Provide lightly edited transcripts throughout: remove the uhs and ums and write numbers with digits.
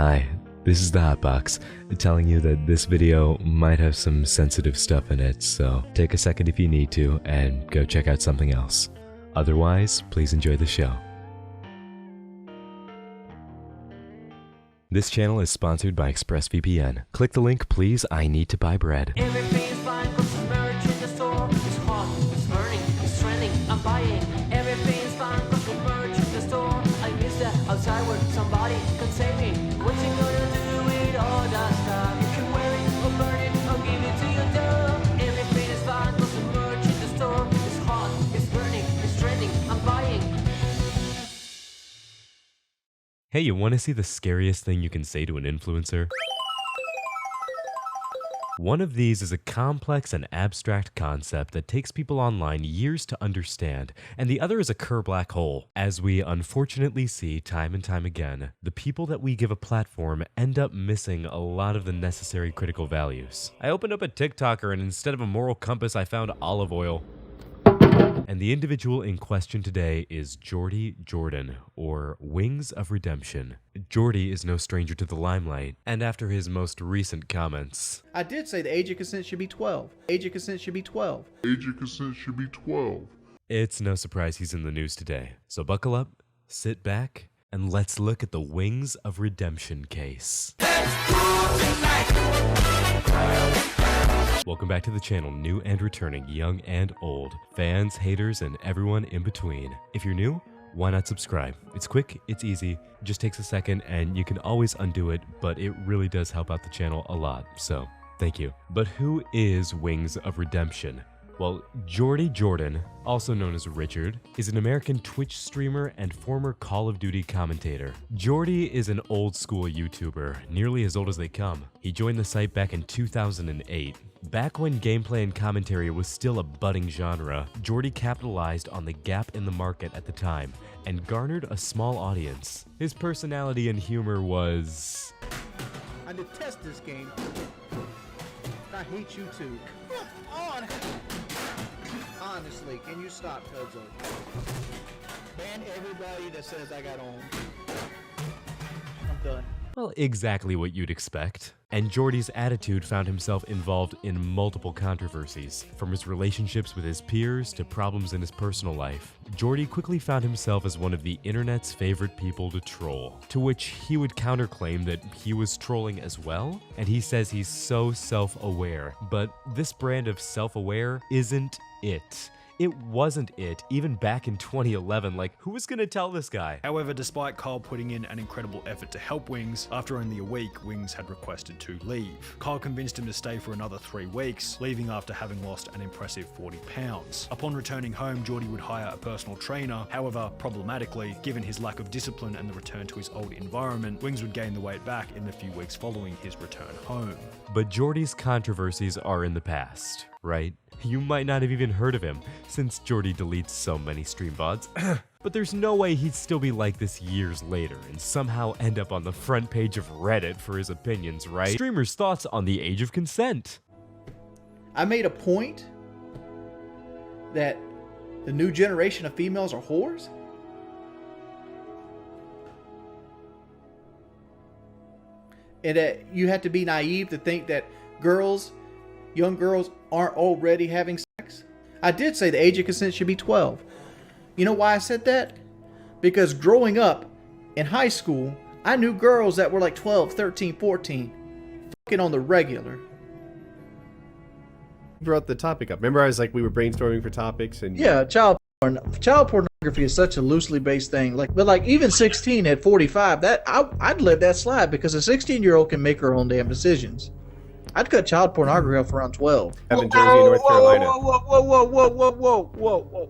Hi, this is the Hotbox, telling you that this video might have some sensitive stuff in it, so take a second if you need to and go check out something else. Otherwise, please enjoy the show. This channel is sponsored by ExpressVPN. Click the link, please. I need to buy bread. Everything's fine, cause the merch in the store is hot, it's burning, it's trending, I'm buying. Everything's fine, cause the merch in the store. I miss that outside where somebody can save me. What you gonna do with all that stuff? You can wear it or burn it or give it to your dog. Everything is fine, cause the merch in the store is hot, it's burning, it's trending, I'm buying. Hey, you want to see the scariest thing you can say to an influencer? One of these is a complex and abstract concept that takes people online years to understand, and the other is a black hole. As we unfortunately see time and time again, the people that we give a platform end up missing a lot of the necessary critical values. I opened up a TikToker and instead of a moral compass, I found olive oil. And the individual in question today is Jordie Jordan, or Wings of Redemption. Jordie is no stranger to the limelight, and after his most recent comments, I did say the age of consent should be 12. Age of consent should be 12. Age of consent should be 12. it's no surprise he's in the news today. So buckle up, sit back, and let's look at the Wings of Redemption case. Welcome back to the channel, new and returning, young and old, fans, haters, and everyone in between. If you're new, why not subscribe? It's quick, it's easy, just takes a second, and you can always undo it, but it really does help out the channel a lot, so thank you. But who is Wings of Redemption? Well, Jordie Jordan, also known as Richard, is an American Twitch streamer and former Call of Duty commentator. Jordie is an old school YouTuber, nearly as old as they come. He joined the site back in 2008. Back when gameplay and commentary was still a budding genre, Jordie capitalized on the gap in the market at the time and garnered a small audience. His personality and humor was... I detest this game. I hate you too. Come on! Honestly, can you stop, Tudzo? Ban everybody that says I got on. I'm done. Well, exactly what you'd expect. And Jordie's attitude found himself involved in multiple controversies, from his relationships with his peers to problems in his personal life. Jordie quickly found himself as one of the internet's favorite people to troll, to which he would counterclaim that he was trolling as well, and he says he's so self-aware. But this brand of self-aware isn't it. It wasn't it, even back in 2011, like who was gonna tell this guy? However, despite Kyle putting in an incredible effort to help Wings, after only a week, Wings had requested to leave. Kyle convinced him to stay for another 3 weeks, leaving after having lost an impressive 40 pounds. Upon returning home, Jordie would hire a personal trainer. However, problematically, given his lack of discipline and the return to his old environment, Wings would gain the weight back in the few weeks following his return home. But Jordie's controversies are in the past, right? You might not have even heard of him, since Jordie deletes so many stream VODs. But there's no way he'd still be like this years later and somehow end up on the front page of Reddit for his opinions, right? Streamers' thoughts on the age of consent. I made a point that the new generation of females are whores. And that you have to be naive to think that young girls aren't already having sex. I did say the age of consent should be 12. You know why I said that? Because growing up in high school, I knew girls that were like 12, 13, 14, fucking on the regular. Brought the topic up. Remember, I was like, we were brainstorming for topics, and Yeah, child pornography is such a loosely based thing. But even 16 at 45, that I'd let that slide because a 16-year-old can make her own damn decisions. I'd cut child pornography off around 12. in Jersey, North Carolina. Whoa.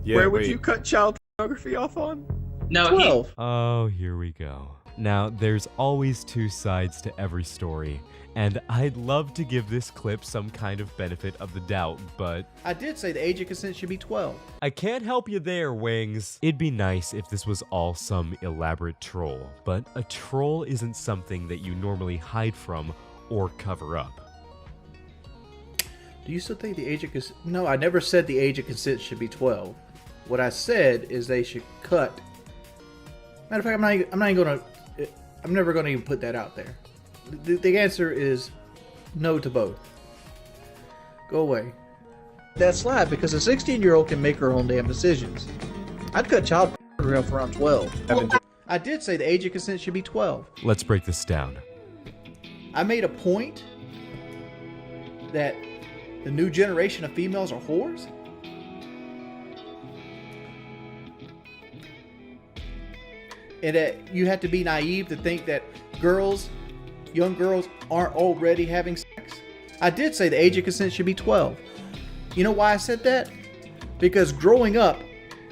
Yeah, Where would wait. you cut child pornography off on? No, 12. Oh, here we go. Now, there's always two sides to every story, and I'd love to give this clip some kind of benefit of the doubt, but I did say the age of consent should be 12. I can't help you there, Wings. It'd be nice if this was all some elaborate troll, but a troll isn't something that you normally hide from or cover up. Do you still think the age of consent? No, I never said the age of consent should be 12. What I said is they should cut. Matter of fact, I'm not even gonna. I'm never going to even put that out there. The answer is no to both. Go away. That slide because a 16-year-old can make her own damn decisions. I'd cut child pornography off around 12. I did say the age of consent should be 12. Let's break this down. I made a point that the new generation of females are whores. And that you have to be naive to think that young girls aren't already having sex. I did say the age of consent should be 12. You know why I said that? Because growing up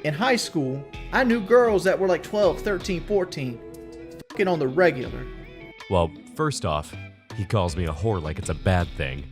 in high school, I knew girls that were like 12, 13, 14, fucking on the regular. Well, first off, he calls me a whore like it's a bad thing.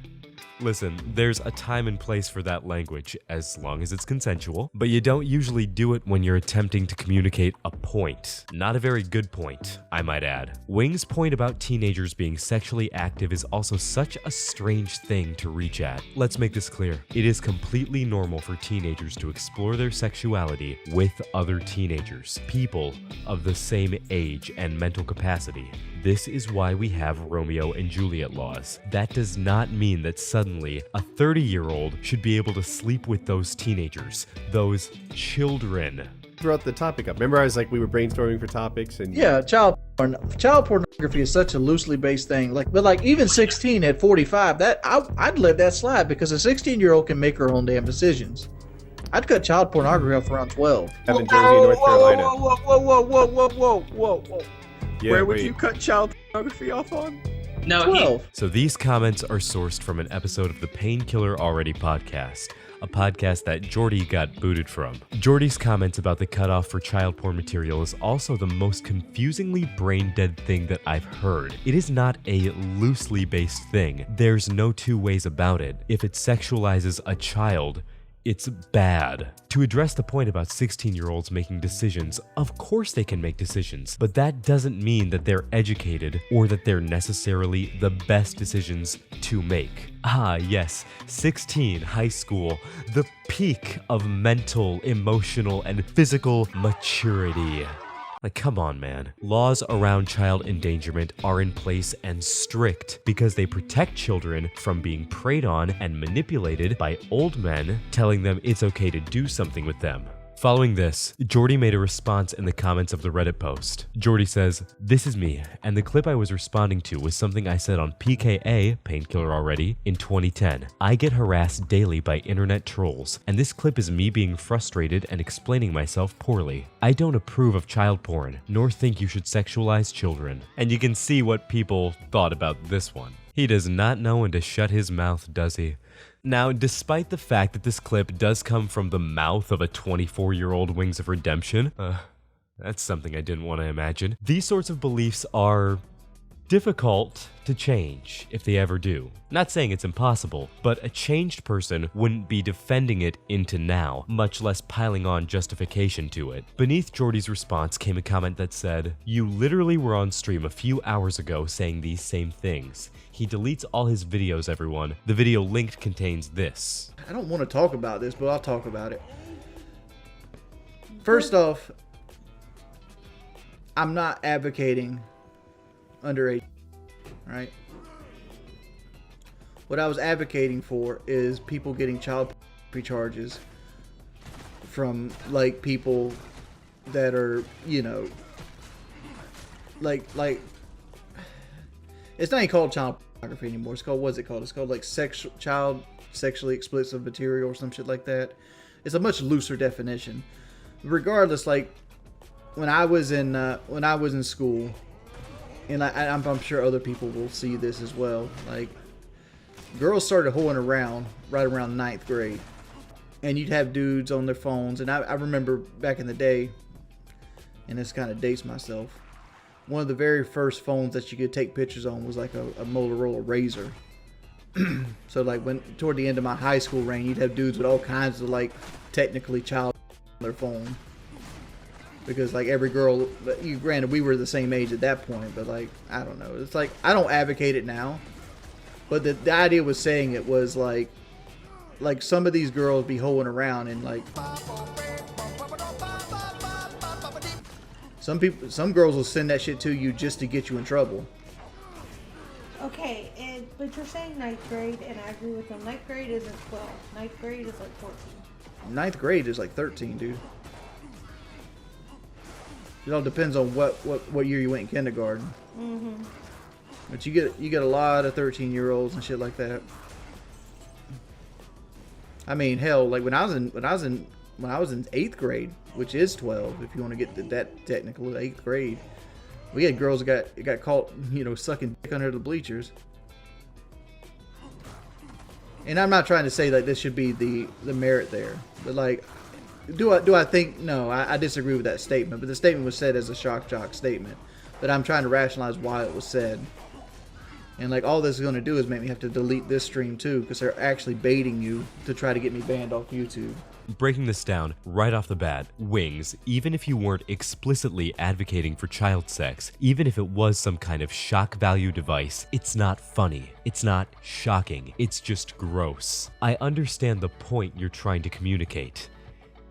Listen, there's a time and place for that language, as long as it's consensual, but you don't usually do it when you're attempting to communicate a point. Not a very good point, I might add. Wing's point about teenagers being sexually active is also such a strange thing to reach at. Let's make this clear. It is completely normal for teenagers to explore their sexuality with other teenagers, people of the same age and mental capacity. This is why we have Romeo and Juliet laws. That does not mean that suddenly a 30-year-old should be able to sleep with those teenagers, those children. Throughout the topic up. Remember, I was like, we were brainstorming for topics, and Yeah, child pornography is such a loosely based thing. But even 16 at 45, I'd let that slide because a 16-year-old can make her own damn decisions. I'd cut child pornography off around 12. in Jersey, North Carolina. Whoa. Yeah, Where would wait. you cut child pornography off on? No, 12. So these comments are sourced from an episode of the Painkiller Already podcast, a podcast that Jordie got booted from. Jordie's comments about the cutoff for child porn material is also the most confusingly brain-dead thing that I've heard. It is not a loosely based thing. There's no two ways about it. If it sexualizes a child, it's bad. To address the point about 16-year-olds making decisions, of course they can make decisions, but that doesn't mean that they're educated or that they're necessarily the best decisions to make. Ah, yes, 16, high school, the peak of mental, emotional, and physical maturity. Like, come on, man. Laws around child endangerment are in place and strict because they protect children from being preyed on and manipulated by old men telling them it's okay to do something with them. Following this, Jordie made a response in the comments of the Reddit post. Jordie says, "This is me, and the clip I was responding to was something I said on PKA, Painkiller Already, in 2010. I get harassed daily by internet trolls, and this clip is me being frustrated and explaining myself poorly. I don't approve of child porn, nor think you should sexualize children." And you can see what people thought about this one. He does not know when to shut his mouth, does he? Now, despite the fact that this clip does come from the mouth of a 24-year-old Wings of Redemption, that's something I didn't want to imagine, these sorts of beliefs are difficult to change if they ever do. Not saying it's impossible, but a changed person wouldn't be defending it into now, much less piling on justification to it. Beneath Jordie's response came a comment that said, "You literally were on stream a few hours ago saying these same things. He deletes all his videos, everyone. The video linked contains this." I don't want to talk about this, but I'll talk about it. First off, I'm not advocating underage, right? What I was advocating for is people getting child pornography charges from people that are, like it's not even called child pornography anymore. It's called, what's it called? It's called child sexually explicit material or some shit like that. It's a much looser definition. Regardless, when I was in school, and I'm sure other people will see this as well. Girls started hoeing around right around 9th grade, and you'd have dudes on their phones. And I remember back in the day, and this kind of dates myself, one of the very first phones that you could take pictures on was a Motorola Razr. So when toward the end of my high school reign, you'd have dudes with all kinds of technically child on their phone. Because every girl, granted we were the same age at that point, but I don't know. It's I don't advocate it now, but the idea was saying it was some of these girls be hoeing around and Some girls will send that shit to you just to get you in trouble. Okay, but you're saying ninth grade, and I agree with them. Ninth grade isn't 12. Ninth grade is like 14. Ninth grade is like 13, dude. It all depends on what year you went in kindergarten. Mm-hmm. But you get a lot of 13-year-olds and shit like that. I mean, hell, like when I was in 8th grade, which is 12, if you want to get to that technical, 8th grade, we had girls that got caught, sucking dick under the bleachers. And I'm not trying to say that this should be the merit there, but like, do I think? No, I disagree with that statement. But the statement was said as a shock jock statement. But I'm trying to rationalize why it was said. And like, all this is going to do is make me have to delete this stream too, because they're actually baiting you to try to get me banned off YouTube. Breaking this down right off the bat, Wings, even if you weren't explicitly advocating for child sex, even if it was some kind of shock value device, it's not funny. It's not shocking. It's just gross. I understand the point you're trying to communicate.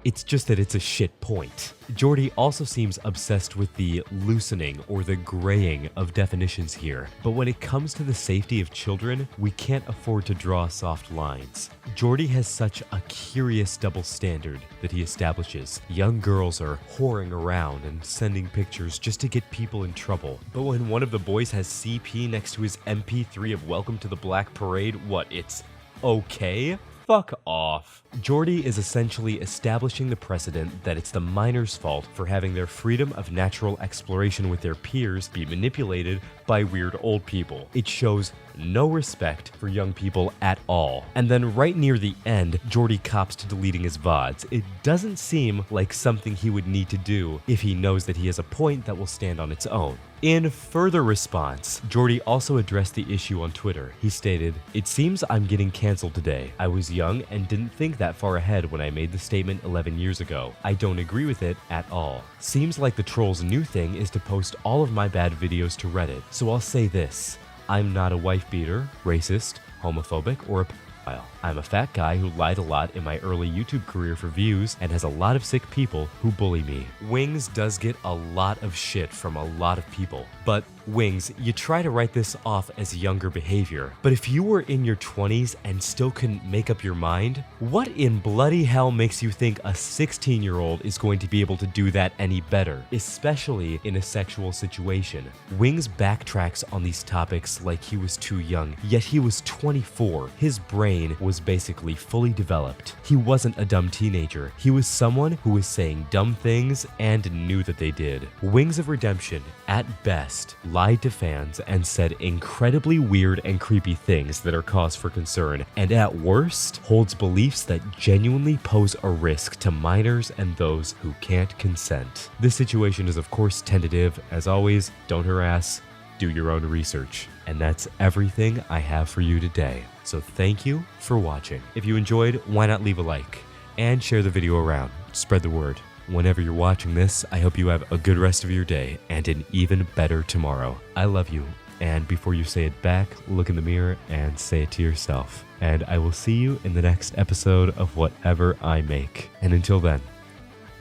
It's just that it's a shit point. Jordie also seems obsessed with the loosening or the graying of definitions here, but when it comes to the safety of children, we can't afford to draw soft lines. Jordie has such a curious double standard that he establishes. Young girls are whoring around and sending pictures just to get people in trouble, but when one of the boys has CP next to his MP3 of Welcome to the Black Parade, what, it's okay? Fuck off. Jordie is essentially establishing the precedent that it's the minors' fault for having their freedom of natural exploration with their peers be manipulated by weird old people. It shows no respect for young people at all. And then right near the end, Jordie cops to deleting his VODs. It doesn't seem like something he would need to do if he knows that he has a point that will stand on its own. In further response, Jordie also addressed the issue on Twitter. He stated, "It seems I'm getting canceled today. I was young and didn't think that far ahead when I made the statement 11 years ago. I don't agree with it at all. Seems like the trolls' new thing is to post all of my bad videos to Reddit. So I'll say this. I'm not a wife beater, racist, homophobic, or a pedophile. I'm a fat guy who lied a lot in my early YouTube career for views and has a lot of sick people who bully me." Wings does get a lot of shit from a lot of people, but Wings, you try to write this off as younger behavior, but if you were in your 20s and still couldn't make up your mind, what in bloody hell makes you think a 16-year-old is going to be able to do that any better, especially in a sexual situation? Wings backtracks on these topics like he was too young, yet he was 24. His brain was basically fully developed. He wasn't a dumb teenager. He was someone who was saying dumb things and knew that they did. Wings of Redemption, at best, lied to fans and said incredibly weird and creepy things that are cause for concern, and at worst, holds beliefs that genuinely pose a risk to minors and those who can't consent. This situation is of course tentative. As always, don't harass, do your own research. And that's everything I have for you today. So thank you for watching. If you enjoyed, why not leave a like and share the video around. Spread the word. Whenever you're watching this, I hope you have a good rest of your day and an even better tomorrow. I love you. And before you say it back, look in the mirror and say it to yourself. And I will see you in the next episode of whatever I make. And until then,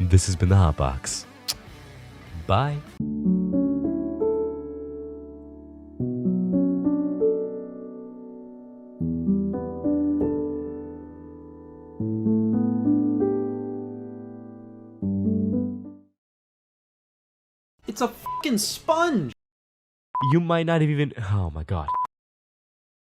this has been the Hot Box. Bye. It's a fucking sponge. You might not have even... Oh my god.